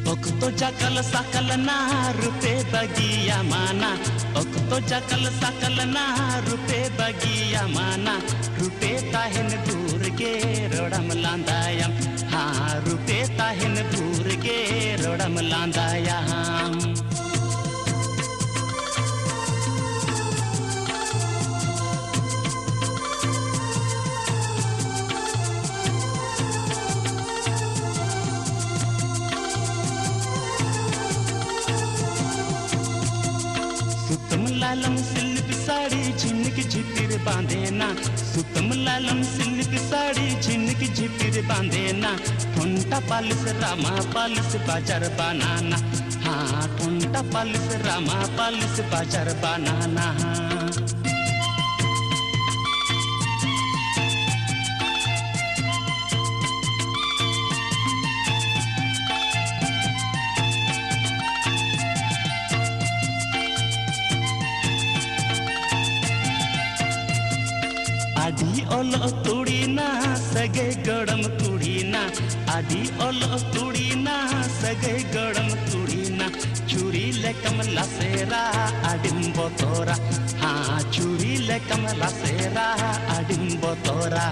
तो जकल सकल ना रुपे बगिया माना तो जकल सकल ना रुपे बगिया माना रुपे ताहिन दूर के रोड़म लांदायम हाँ रुपे ताहिन दूर के रोड़म लांदाया सुतम लालम सिल्क साड़ी झिनक झिपिर बांधेना सुतम लालम सिल्क साड़ी झिनक झिपिर बांधेना ठुंटा पालिस रामा पालिस बाजार बनाना हाँ ठुंटा पालिस रामा पालिस बाजार बनाना आधी ओलो तुड़ी ना सगे गड़म तुड़ी ना आधी ओलो तुड़ी ना सगे गड़म तुड़ी ना चूरी ले कमला सेरा आडिम्बो तोरा हाँ चूरी ले कमला सेरा आडिम्बो तोरा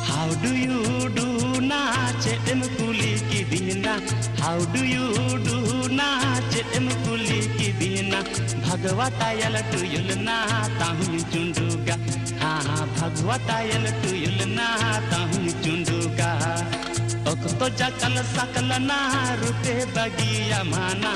How do you do na chem kuli ki dina How do you do na chem kuli ki dina Bhagwata yal tuyul na tahu chunduga ha Bhagwata yal tuyul na tahu chunduga तो Jekyll सकल ना रुपे बगिया माना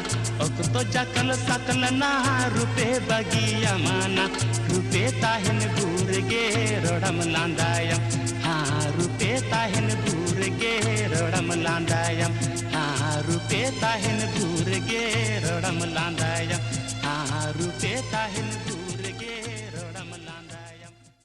तो Jekyll सकल ना रुपे बगिया माना रुपे ताहिन दूर गे रोड़म लांदायम हाँ रुपे ताहिन दूर गे रोड़म लांदायम हाँ रुपे ताहिन दूर गे रोड़म लांदायम हाँ रुपे ताहिन